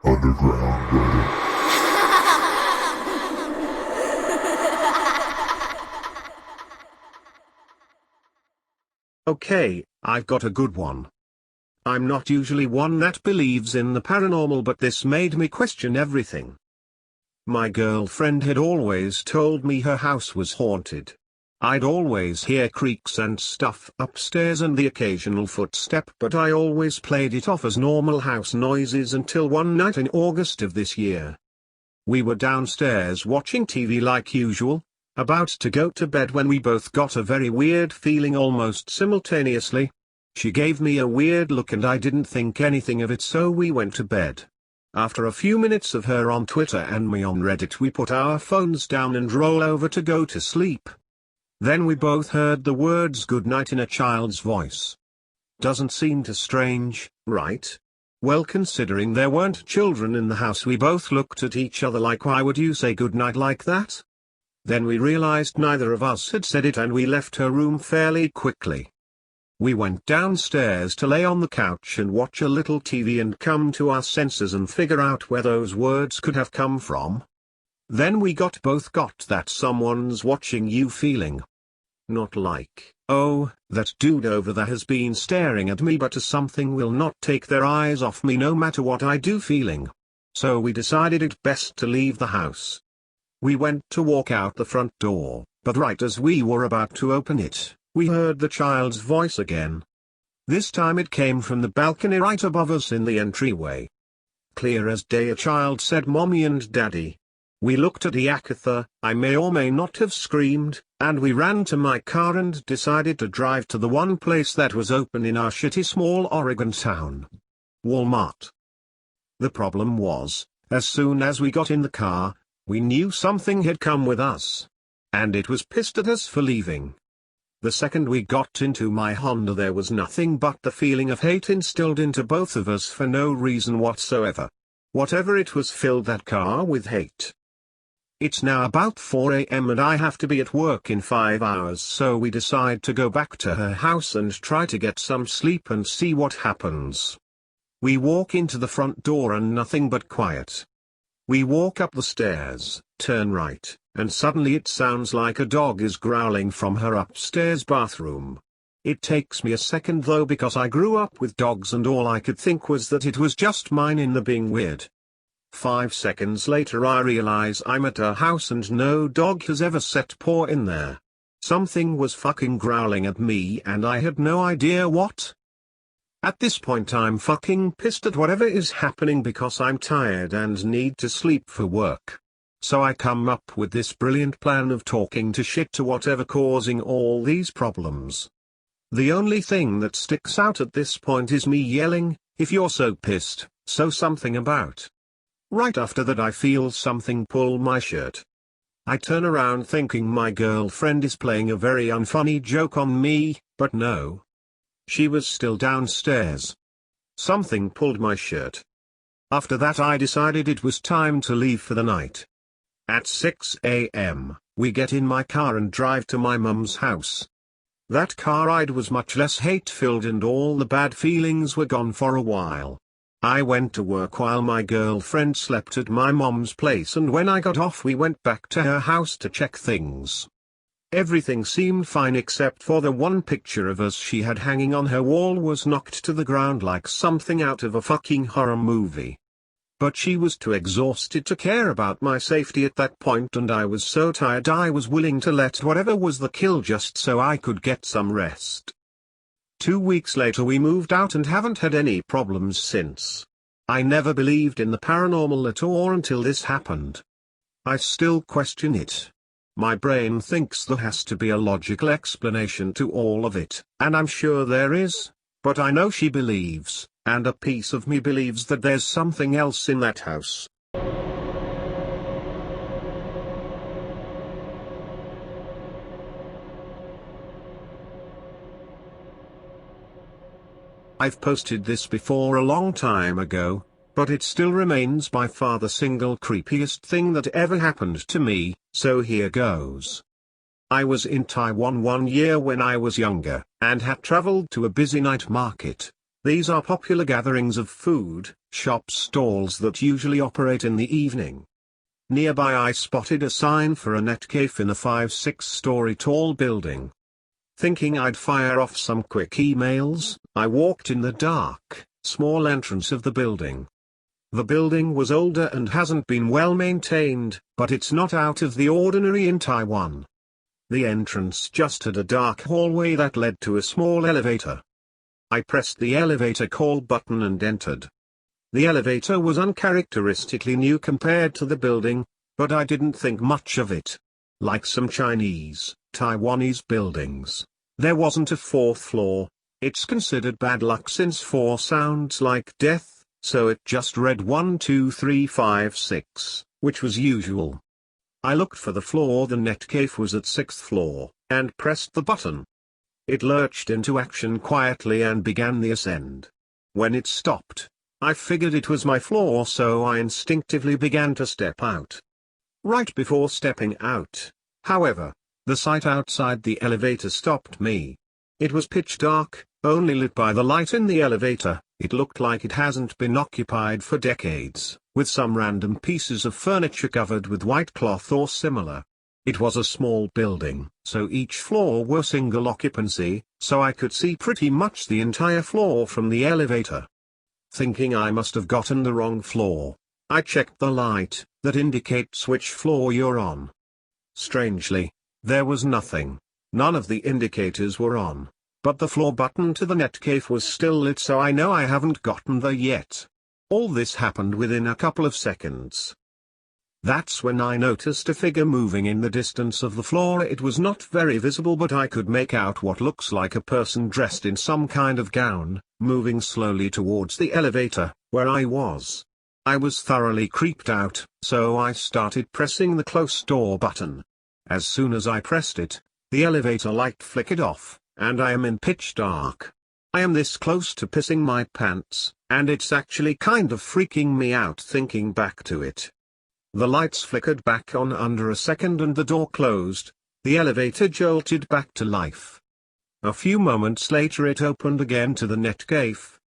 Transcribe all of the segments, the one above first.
underground Reddit. Okay, I've got a good one. I'm not usually one that believes in the paranormal, but this made me question everything. My girlfriend had always told me her house was haunted. I'd always hear creaks and stuff upstairs and the occasional footstep, but I always played it off as normal house noises until one night in August of this year. We were downstairs watching TV like usual, about to go to bed when we both got a very weird feeling almost simultaneously. She gave me a weird look and I didn't think anything of it, so we went to bed. After a few minutes of her on Twitter and me on Reddit, we put our phones down and roll over to go to sleep. Then we both heard the words "good night" in a child's voice. Doesn't seem too strange, right? Well, considering there weren't children in the house, we both looked at each other like, why would you say good night like that? Then we realized neither of us had said it and we left her room fairly quickly. We went downstairs to lay on the couch and watch a little TV and come to our senses and figure out where those words could have come from. Then we both got that someone's watching you feeling. Not like, oh, that dude over there has been staring at me, but a something will not take their eyes off me no matter what I do feeling. So we decided it best to leave the house. We went to walk out the front door, but right as we were about to open it, we heard the child's voice again. This time it came from the balcony right above us in the entryway. Clear as day, a child said, "Mommy and Daddy." We looked at Yakatha, I may or may not have screamed, and we ran to my car and decided to drive to the one place that was open in our shitty small Oregon town. Walmart. The problem was, as soon as we got in the car, we knew something had come with us. And it was pissed at us for leaving. The second we got into my Honda, there was nothing but the feeling of hate instilled into both of us for no reason whatsoever. Whatever it was filled that car with hate. It's now about 4 a.m. and I have to be at work in 5 hours, so we decide to go back to her house and try to get some sleep and see what happens. We walk into the front door and nothing but quiet. We walk up the stairs, turn right, and suddenly it sounds like a dog is growling from her upstairs bathroom. It takes me a second though, because I grew up with dogs and all I could think was that it was just mine in the being weird. 5 seconds later I realize I'm at her house and no dog has ever set paw in there. Something was fucking growling at me and I had no idea what. At this point I'm fucking pissed at whatever is happening because I'm tired and need to sleep for work. So I come up with this brilliant plan of talking to shit to whatever causing all these problems. The only thing that sticks out at this point is me yelling, "If you're so pissed, so something about." Right after that I feel something pull my shirt. I turn around thinking my girlfriend is playing a very unfunny joke on me, but no. She was still downstairs. Something pulled my shirt. After that I decided it was time to leave for the night. At 6 a.m., we get in my car and drive to my mum's house. That car ride was much less hate-filled and all the bad feelings were gone for a while. I went to work while my girlfriend slept at my mom's place, and when I got off we went back to her house to check things. Everything seemed fine except for the one picture of us she had hanging on her wall was knocked to the ground like something out of a fucking horror movie. But she was too exhausted to care about my safety at that point, and I was so tired I was willing to let whatever was the kill just so I could get some rest. 2 weeks later we moved out and haven't had any problems since. I never believed in the paranormal at all until this happened. I still question it. My brain thinks there has to be a logical explanation to all of it, and I'm sure there is, but I know she believes, and a piece of me believes that there's something else in that house. I've posted this before a long time ago, but it still remains by far the single creepiest thing that ever happened to me, so here goes. I was in Taiwan one year when I was younger, and had traveled to a busy night market. These are popular gatherings of food, shop stalls that usually operate in the evening. Nearby I spotted a sign for a net cafe in a 5-6 story tall building. Thinking I'd fire off some quick emails, I walked in the dark, small entrance of the building. The building was older and hasn't been well maintained, but it's not out of the ordinary in Taiwan. The entrance just had a dark hallway that led to a small elevator. I pressed the elevator call button and entered. The elevator was uncharacteristically new compared to the building, but I didn't think much of it. Like some Chinese, Taiwanese buildings, there wasn't a fourth floor. It's considered bad luck since 4 sounds like death, so it just read 1 2 3 5 6, which was usual. I looked for the floor the net cafe was at 6th floor, and pressed the button. It lurched into action quietly and began the ascend. When it stopped, I figured it was my floor, so I instinctively began to step out. Right before stepping out, however, the sight outside the elevator stopped me. It was pitch dark, only lit by the light in the elevator. It looked like it hasn't been occupied for decades, with some random pieces of furniture covered with white cloth or similar. It was a small building, so each floor were single occupancy, so I could see pretty much the entire floor from the elevator. Thinking I must have gotten the wrong floor, I checked the light that indicates which floor you're on. Strangely, there was nothing. None of the indicators were on, but the floor button to the net cafe was still lit, so I know I haven't gotten there yet. All this happened within a couple of seconds. That's when I noticed a figure moving in the distance of the floor. It was not very visible, but I could make out what looks like a person dressed in some kind of gown, moving slowly towards the elevator, where I was. I was thoroughly creeped out, so I started pressing the close door button. As soon as I pressed it, the elevator light flickered off, and I am in pitch dark. I am this close to pissing my pants, and it's actually kind of freaking me out thinking back to it. The lights flickered back on under a second and the door closed. The elevator jolted back to life. A few moments later it opened again to the net cafe.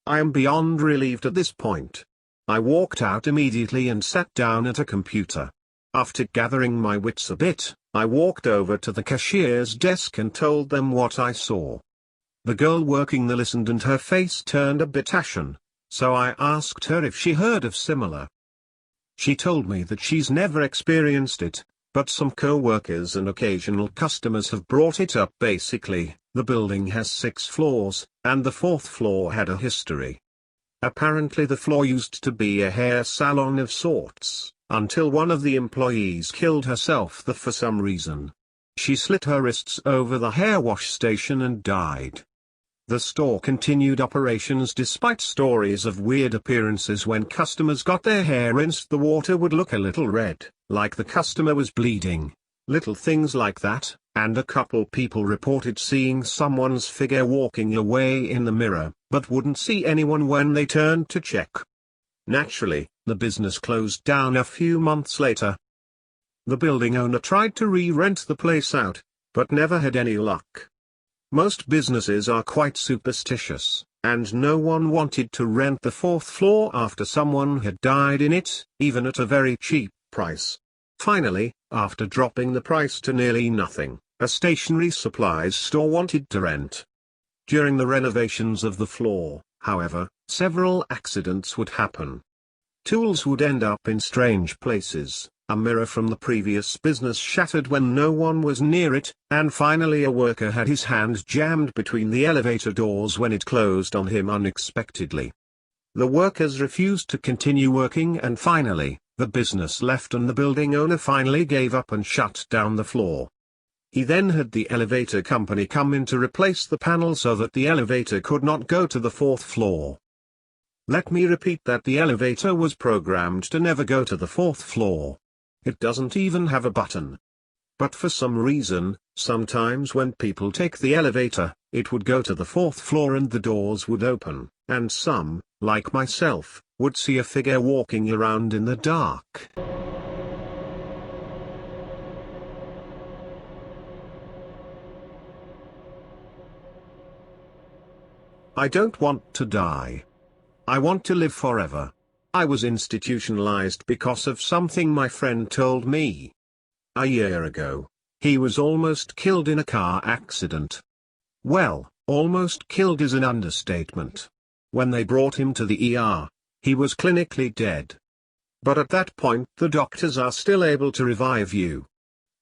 I am beyond relieved at this point. I walked out immediately and sat down at a computer. After gathering my wits a bit, I walked over to the cashier's desk and told them what I saw. The girl working there listened and her face turned a bit ashen, so I asked her if she heard of similar. She told me that she's never experienced it, but some co-workers and occasional customers have brought it up. Basically, the building has 6 floors, and the 4th floor had a history. Apparently the floor used to be a hair salon of sorts, until one of the employees killed herself there for some reason. She slit her wrists over the hair wash station and died. The store continued operations despite stories of weird appearances. When customers got their hair rinsed, the water would look a little red, like the customer was bleeding. Little things like that, and a couple people reported seeing someone's figure walking away in the mirror, but wouldn't see anyone when they turned to check. Naturally, the business closed down a few months later. The building owner tried to re-rent the place out, but never had any luck. Most businesses are quite superstitious, and no one wanted to rent the 4th floor after someone had died in it, even at a very cheap price. Finally, after dropping the price to nearly nothing, a stationery supplies store wanted to rent. During the renovations of the floor, however, several accidents would happen. Tools would end up in strange places. A mirror from the previous business shattered when no one was near it, and finally a worker had his hand jammed between the elevator doors when it closed on him unexpectedly. The workers refused to continue working, and finally, the business left and the building owner finally gave up and shut down the floor. He then had the elevator company come in to replace the panel so that the elevator could not go to the 4th floor. Let me repeat that the elevator was programmed to never go to the 4th floor. It doesn't even have a button. But for some reason, sometimes when people take the elevator, it would go to the 4th floor and the doors would open, and some, like myself, would see a figure walking around in the dark. I don't want to die. I want to live forever. I was institutionalized because of something my friend told me. A year ago, he was almost killed in a car accident. Well, almost killed is an understatement. When they brought him to the ER, he was clinically dead. But at that point the doctors are still able to revive you.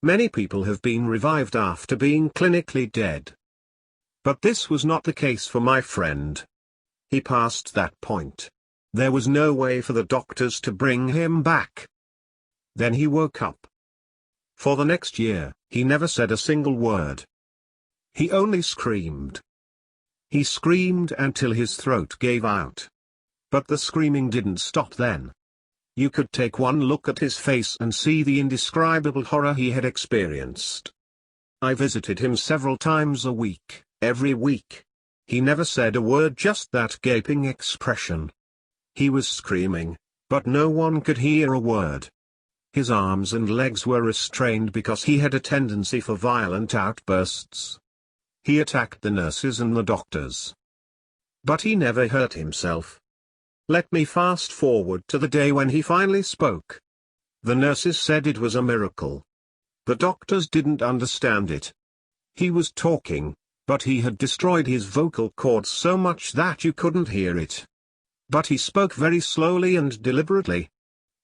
Many people have been revived after being clinically dead. But this was not the case for my friend. He passed that point. There was no way for the doctors to bring him back. Then he woke up. For the next year, he never said a single word. He only screamed. He screamed until his throat gave out. But the screaming didn't stop then. You could take one look at his face and see the indescribable horror he had experienced. I visited him several times a week, every week. He never said a word, just that gaping expression. He was screaming, but no one could hear a word. His arms and legs were restrained because he had a tendency for violent outbursts. He attacked the nurses and the doctors. But he never hurt himself. Let me fast forward to the day when he finally spoke. The nurses said it was a miracle. The doctors didn't understand it. He was talking, but he had destroyed his vocal cords so much that you couldn't hear it. But he spoke very slowly and deliberately.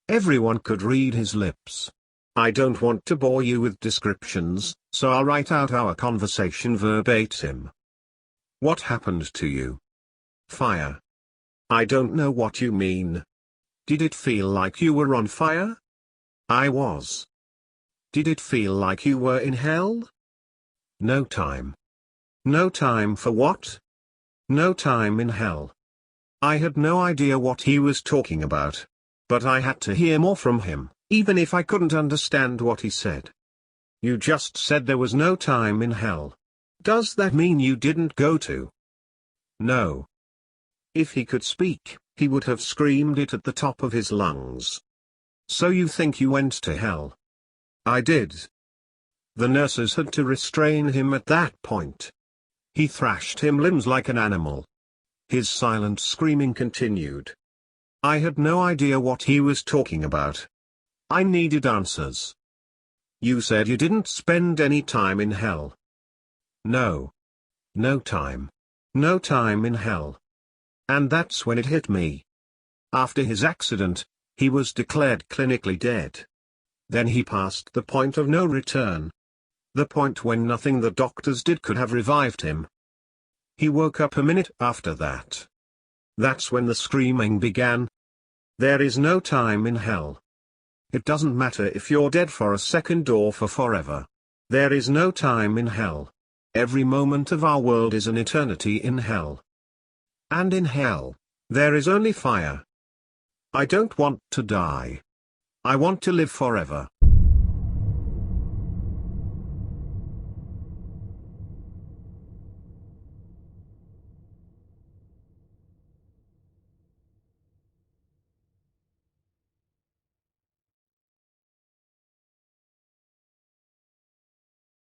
Everyone could read his lips. I don't want to bore you with descriptions, so I'll write out our conversation verbatim. What happened to you? Fire. I don't know what you mean. Did it feel like you were on fire? I was. Did it feel like you were in hell? No time. No time for what? No time in hell. I had no idea what he was talking about. But I had to hear more from him, even if I couldn't understand what he said. You just said there was no time in hell. Does that mean you didn't go to? No. If he could speak, he would have screamed it at the top of his lungs. So you think you went to hell? I did. The nurses had to restrain him at that point. He thrashed him limbs like an animal. His silent screaming continued. I had no idea what he was talking about. I needed answers. You said you didn't spend any time in hell. No. No time. No time in hell. And that's when it hit me. After his accident, he was declared clinically dead. Then he passed the point of no return. The point when nothing the doctors did could have revived him. He woke up a minute after that. That's when the screaming began. There is no time in hell. It doesn't matter if you're dead for a second or for forever. There is no time in hell. Every moment of our world is an eternity in hell. And in hell, there is only fire. I don't want to die. I want to live forever.